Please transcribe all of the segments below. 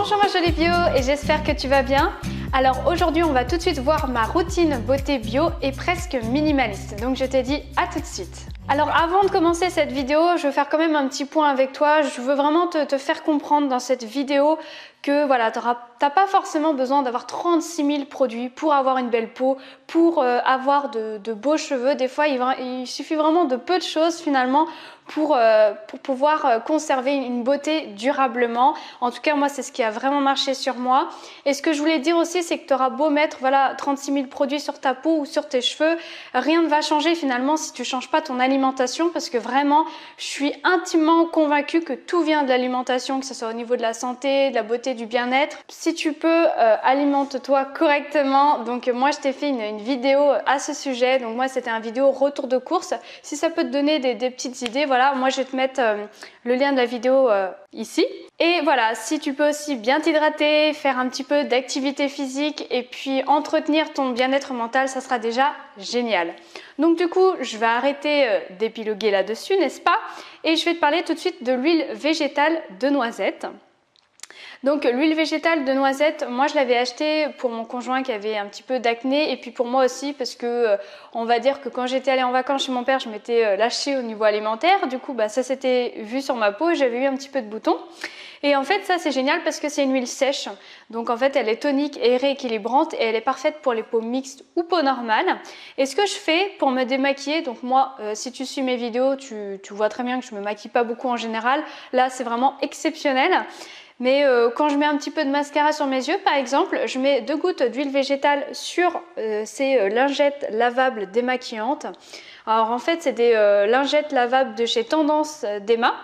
Bonjour ma jolie bio et j'espère que tu vas bien. Alors aujourd'hui on va tout de suite voir ma routine beauté bio et presque minimaliste. Donc je t'ai dit à tout de suite. Alors avant de commencer cette vidéo, je veux faire quand même un petit point avec toi. Je veux vraiment te faire comprendre dans cette vidéo que voilà, t'as pas forcément besoin d'avoir 36 000 produits pour avoir une belle peau, pour avoir de beaux cheveux. Des fois, il suffit vraiment de peu de choses finalement pour pouvoir conserver une beauté durablement. En tout cas, moi, c'est ce qui a vraiment marché sur moi. Et ce que je voulais dire aussi, c'est que tu auras beau mettre voilà, 36 000 produits sur ta peau ou sur tes cheveux, rien ne va changer finalement si tu ne changes pas ton alimentation, parce que vraiment, je suis intimement convaincue que tout vient de l'alimentation, que ce soit au niveau de la santé, de la beauté, du bien-être. Si tu peux, alimente-toi correctement. Donc moi, je t'ai fait une vidéo à ce sujet. Donc moi, c'était un vidéo retour de course. Si ça peut te donner des petites idées, voilà, moi je vais te mettre le lien de la vidéo ici. Et voilà, si tu peux aussi bien t'hydrater, faire un petit peu d'activité physique et puis entretenir ton bien-être mental, ça sera déjà génial. Donc du coup, je vais arrêter d'épiloguer là-dessus, n'est-ce pas? Et je vais te parler tout de suite de l'huile végétale de noisette. Donc l'huile végétale de noisette, moi je l'avais achetée pour mon conjoint qui avait un petit peu d'acné et puis pour moi aussi parce que on va dire que quand j'étais allée en vacances chez mon père, je m'étais lâchée au niveau alimentaire. Du coup, ça s'était vu sur ma peau et j'avais eu un petit peu de boutons. Et en fait, ça c'est génial parce que c'est une huile sèche. Donc en fait, elle est tonique et rééquilibrante et elle est parfaite pour les peaux mixtes ou peaux normales. Et ce que je fais pour me démaquiller, donc moi, si tu suis mes vidéos, tu vois très bien que je me maquille pas beaucoup en général. Là, c'est vraiment exceptionnel. Mais quand je mets un petit peu de mascara sur mes yeux, par exemple, je mets 2 gouttes d'huile végétale sur ces lingettes lavables démaquillantes. Alors en fait, c'est des lingettes lavables de chez Tendance d'Emma.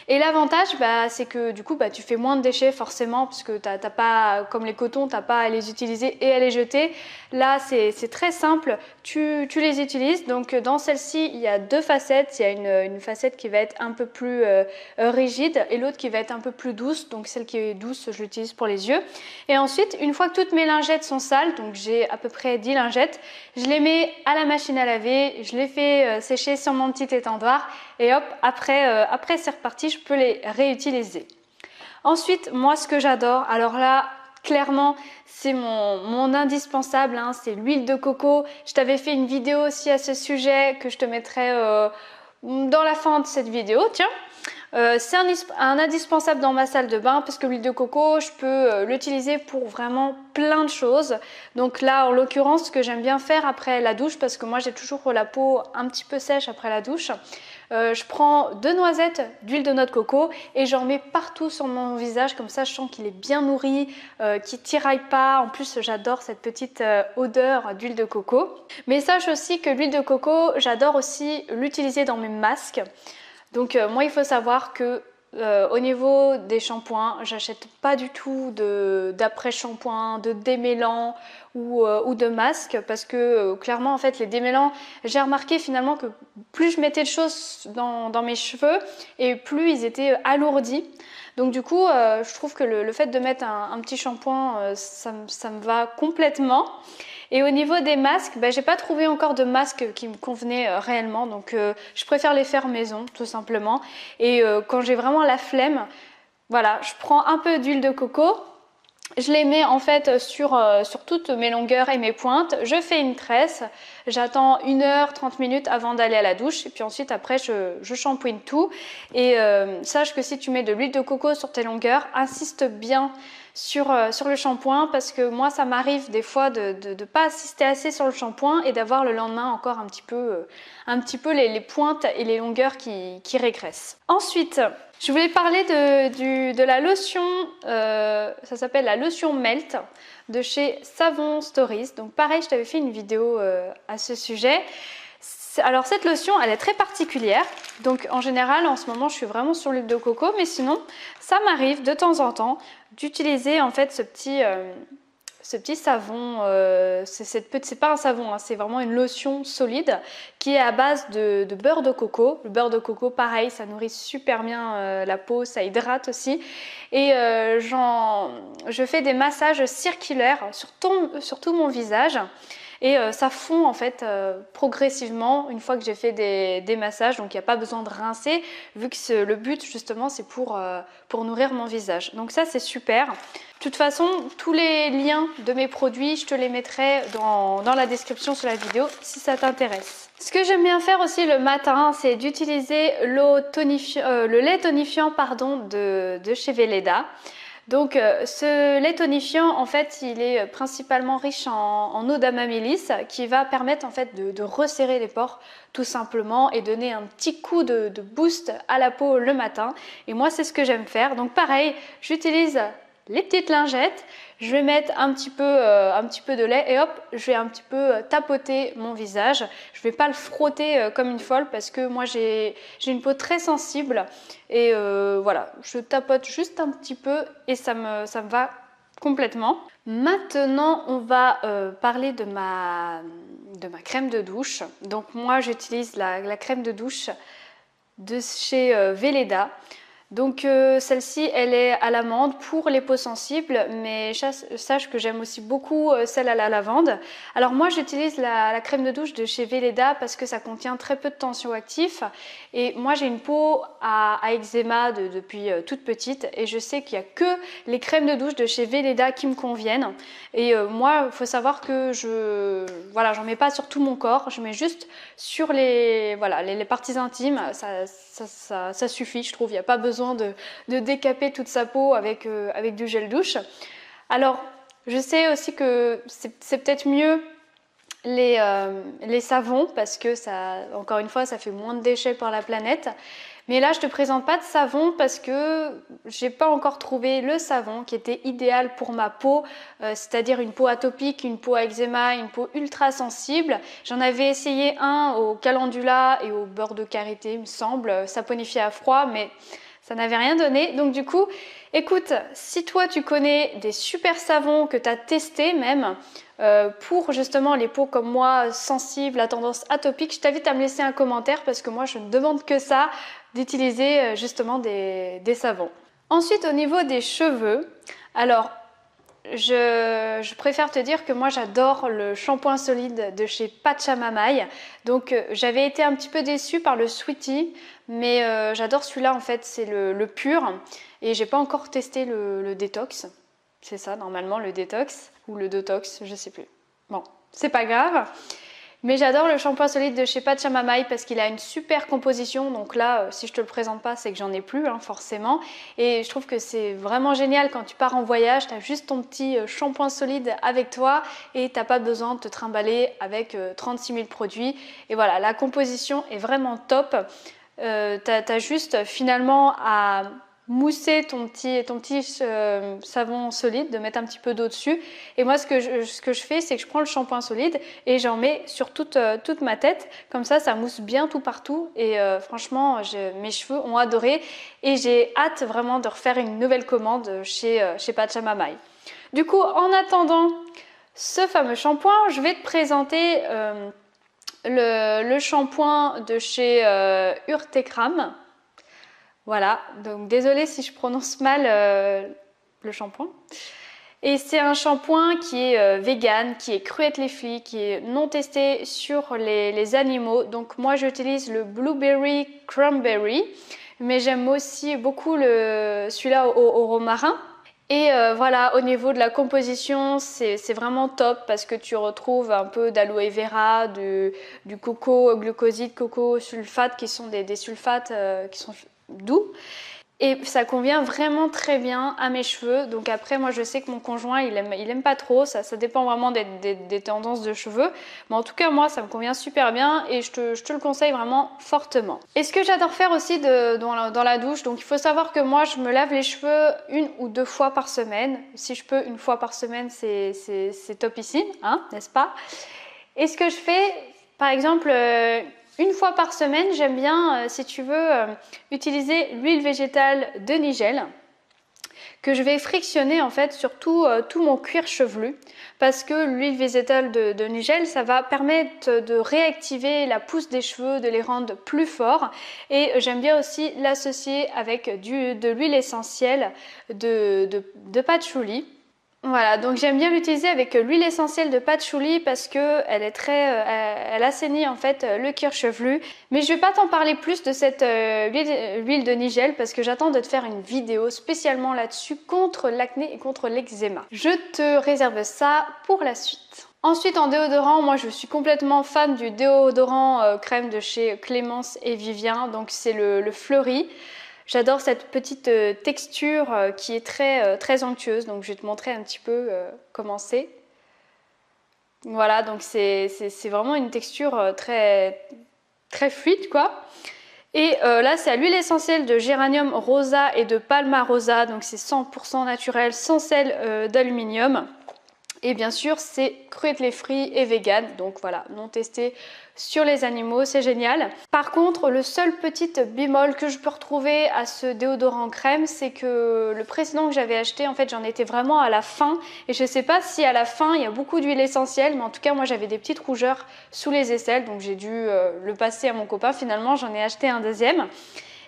Et l'avantage, c'est que du coup, tu fais moins de déchets forcément, parce que t'as pas, comme les cotons, t'as pas à les utiliser et à les jeter. Là, c'est très simple, tu les utilises. Donc dans celle-ci, il y a 2 facettes. Il y a une facette qui va être un peu plus rigide et l'autre qui va être un peu plus douce. Donc celle qui est douce, je l'utilise pour les yeux. Et ensuite, une fois que toutes mes lingettes sont sales, donc j'ai à peu près 10 lingettes, je les mets à la machine à laver, je les fais sécher sur mon petit étendoir et hop, après c'est reparti, je peux les réutiliser. Ensuite, moi ce que j'adore, alors là, clairement, c'est mon indispensable, hein, c'est l'huile de coco. Je t'avais fait une vidéo aussi à ce sujet que je te mettrai dans la fin de cette vidéo, tiens. C'est un indispensable dans ma salle de bain parce que l'huile de coco, je peux l'utiliser pour vraiment plein de choses. Donc là, en l'occurrence, ce que j'aime bien faire après la douche, parce que moi j'ai toujours la peau un petit peu sèche après la douche, je prends 2 noisettes d'huile de noix de coco et j'en mets partout sur mon visage, comme ça je sens qu'il est bien nourri, qu'il tiraille pas. En plus, j'adore cette petite odeur d'huile de coco. Mais sache aussi que l'huile de coco, j'adore aussi l'utiliser dans mes masques. Donc moi, il faut savoir que au niveau des shampoings, j'achète pas du tout d'après-shampoing, de démêlants ou de masques, parce que clairement en fait les démêlants, j'ai remarqué finalement que plus je mettais de choses dans mes cheveux et plus ils étaient alourdis. Donc du coup, je trouve que le fait de mettre un petit shampoing, ça me va complètement. Et au niveau des masques, j'ai pas trouvé encore de masque qui me convenait réellement, donc je préfère les faire maison tout simplement. Et quand j'ai vraiment la flemme, voilà, je prends un peu d'huile de coco, je les mets en fait sur toutes mes longueurs et mes pointes, je fais une tresse, j'attends 1 heure, 30 minutes avant d'aller à la douche et puis ensuite après je shampooine tout. Et sache que si tu mets de l'huile de coco sur tes longueurs, insiste bien sur le shampoing, parce que moi ça m'arrive des fois de ne pas assister assez sur le shampoing et d'avoir le lendemain encore un petit peu les pointes et les longueurs qui régressent. Ensuite, je voulais parler de la lotion, ça s'appelle la lotion Melt de chez Savon Stories. Donc pareil, je t'avais fait une vidéo à ce sujet. Alors cette lotion, elle est très particulière. Donc en général, en ce moment, je suis vraiment sur l'huile de coco, mais sinon, ça m'arrive de temps en temps d'utiliser en fait ce petit savon. C'est pas un savon, hein, c'est vraiment une lotion solide qui est à base de beurre de coco. Le beurre de coco, pareil, ça nourrit super bien la peau, ça hydrate aussi. Et je fais des massages circulaires sur tout mon visage. et ça fond en fait progressivement une fois que j'ai fait des massages, donc il n'y a pas besoin de rincer vu que le but justement c'est pour nourrir mon visage. Donc ça c'est super. De toute façon, tous les liens de mes produits, je te les mettrai dans la description sur la vidéo si ça t'intéresse. Ce que j'aime bien faire aussi le matin, c'est d'utiliser le lait tonifiant de chez Weleda. Donc ce lait tonifiant, en fait, il est principalement riche en eau d'amamélis qui va permettre en fait de resserrer les pores tout simplement et donner un petit coup de boost à la peau le matin. Et moi, c'est ce que j'aime faire. Donc pareil, j'utilise les petites lingettes, je vais mettre un petit peu de lait et hop, je vais un petit peu tapoter mon visage. Je ne vais pas le frotter comme une folle parce que moi j'ai une peau très sensible et voilà, je tapote juste un petit peu et ça me va complètement. Maintenant, on va parler de ma crème de douche. Donc moi j'utilise la crème de douche de chez Weleda. Donc celle-ci, elle est à l'amande pour les peaux sensibles, mais sache que j'aime aussi beaucoup celle à la lavande. Alors moi, j'utilise la crème de douche de chez Weleda parce que ça contient très peu de tensioactifs. Et moi, j'ai une peau à eczéma depuis toute petite et je sais qu'il n'y a que les crèmes de douche de chez Weleda qui me conviennent. Et moi, il faut savoir que j'en mets pas sur tout mon corps, je mets juste sur les parties intimes, ça suffit, je trouve, il n'y a pas besoin de décaper toute sa peau avec du gel douche. Alors, je sais aussi que c'est peut-être mieux les savons parce que ça, encore une fois, ça fait moins de déchets pour la planète. Mais là, je te présente pas de savon parce que j'ai pas encore trouvé le savon qui était idéal pour ma peau, c'est-à-dire une peau atopique, une peau à eczéma, une peau ultra sensible. J'en avais essayé un au calendula et au beurre de karité, il me semble, saponifié à froid, mais ça n'avait rien donné. Donc du coup, écoute, si toi tu connais des super savons que tu as testés même pour justement les peaux comme moi sensibles à tendance atopique, je t'invite à me laisser un commentaire parce que moi je ne demande que ça, d'utiliser justement des savons. Ensuite au niveau des cheveux, alors je préfère te dire que moi j'adore le shampoing solide de chez Pachamamay. Donc j'avais été un petit peu déçue par le Sweetie, mais j'adore celui-là en fait, c'est le pur. Et j'ai pas encore testé le détox. C'est ça normalement le détox ou le detox, je sais plus. Bon, c'est pas grave. Mais j'adore le shampoing solide de chez Pachamamay parce qu'il a une super composition. Donc là, si je te le présente pas, c'est que j'en ai plus, hein, forcément. Et je trouve que c'est vraiment génial quand tu pars en voyage. Tu as juste ton petit shampoing solide avec toi et tu n'as pas besoin de te trimballer avec 36 000 produits. Et voilà, la composition est vraiment top. Tu as juste finalement à mousser ton petit savon solide, de mettre un petit peu d'eau dessus. Et moi, ce que je fais, c'est que je prends le shampoing solide et j'en mets sur toute ma tête. Comme ça mousse bien tout partout. Et franchement, mes cheveux ont adoré. Et j'ai hâte vraiment de refaire une nouvelle commande chez Pachamamay. Du coup, en attendant ce fameux shampoing, je vais te présenter le shampoing de chez Urtekram. Voilà, donc désolée si je prononce mal le shampoing. Et c'est un shampoing qui est vegan, qui est cruelty-free, qui est non testé sur les animaux. Donc moi j'utilise le Blueberry Cranberry, mais j'aime aussi beaucoup celui-là au romarin. Et voilà, au niveau de la composition, c'est vraiment top parce que tu retrouves un peu d'aloe vera, du coco glucoside, coco sulfate qui sont des sulfates qui sont doux. Et ça convient vraiment très bien à mes cheveux. Donc après, moi je sais que mon conjoint il aime pas trop, ça dépend vraiment des tendances de cheveux. Mais en tout cas moi ça me convient super bien et je te le conseille vraiment fortement. Et ce que j'adore faire aussi dans la douche, donc il faut savoir que moi je me lave les cheveux 1 ou 2 fois par semaine. Si je peux 1 fois par semaine c'est topissime, hein, n'est-ce pas? Et ce que je fais, par exemple 1 fois par semaine, j'aime bien, si tu veux, utiliser l'huile végétale de Nigel que je vais frictionner en fait sur tout mon cuir chevelu parce que l'huile végétale de Nigel, ça va permettre de réactiver la pousse des cheveux, de les rendre plus forts et j'aime bien aussi l'associer avec de l'huile essentielle de patchouli. Voilà, donc j'aime bien l'utiliser avec l'huile essentielle de patchouli parce que elle est elle assainit en fait le cuir chevelu. Mais je vais pas t'en parler plus de cette huile de nigel parce que j'attends de te faire une vidéo spécialement là-dessus contre l'acné et contre l'eczéma. Je te réserve ça pour la suite. Ensuite, en déodorant, moi je suis complètement fan du déodorant crème de chez Clémence et Vivien, donc c'est le Fleury. J'adore cette petite texture qui est très onctueuse, donc je vais te montrer un petit peu comment c'est. Voilà, donc c'est vraiment une texture très fluide quoi. Et là c'est à l'huile essentielle de géranium rosa et de palmarosa, donc c'est 100% naturel, sans sel d'aluminium. Et bien sûr, c'est cruelty free et vegan, donc voilà, non testé sur les animaux, c'est génial. Par contre, le seul petit bémol que je peux retrouver à ce déodorant crème, c'est que le précédent que j'avais acheté, en fait, j'en étais vraiment à la fin. Et je ne sais pas si à la fin, il y a beaucoup d'huile essentielle, mais en tout cas, moi, j'avais des petites rougeurs sous les aisselles, donc j'ai dû le passer à mon copain. Finalement, j'en ai acheté un deuxième.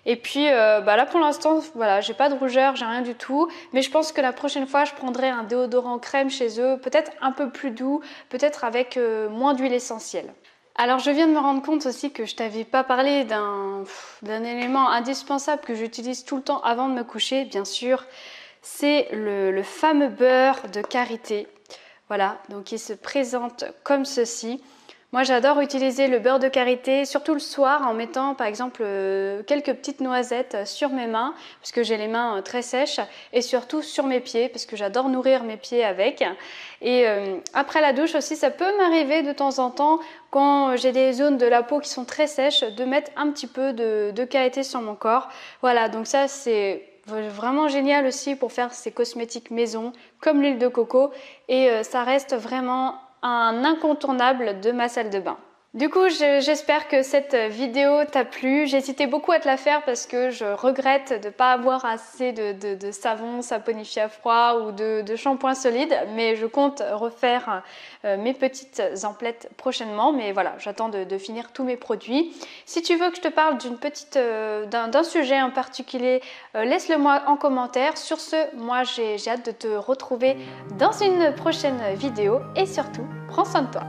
Et puis là pour l'instant, voilà, j'ai pas de rougeur, j'ai rien du tout. Mais je pense que la prochaine fois, je prendrai un déodorant crème chez eux, peut-être un peu plus doux, peut-être avec moins d'huile essentielle. Alors je viens de me rendre compte aussi que je t'avais pas parlé d'un élément indispensable que j'utilise tout le temps avant de me coucher, bien sûr. C'est le fameux beurre de karité. Voilà, donc il se présente comme ceci. Moi j'adore utiliser le beurre de karité, surtout le soir en mettant par exemple quelques petites noisettes sur mes mains parce que j'ai les mains très sèches et surtout sur mes pieds parce que j'adore nourrir mes pieds avec. Et après la douche aussi, ça peut m'arriver de temps en temps quand j'ai des zones de la peau qui sont très sèches de mettre un petit peu de karité sur mon corps. Voilà, donc ça c'est vraiment génial aussi pour faire ces cosmétiques maison comme l'huile de coco et ça reste vraiment un incontournable de ma salle de bain. Du coup, j'espère que cette vidéo t'a plu. J'ai hésité beaucoup à te la faire parce que je regrette de ne pas avoir assez de savon saponifié à froid ou de shampoing solide, mais je compte refaire mes petites emplettes prochainement. Mais voilà, j'attends de finir tous mes produits. Si tu veux que je te parle d'un sujet en particulier, laisse-le moi en commentaire. Sur ce, moi j'ai hâte de te retrouver dans une prochaine vidéo et surtout, prends soin de toi.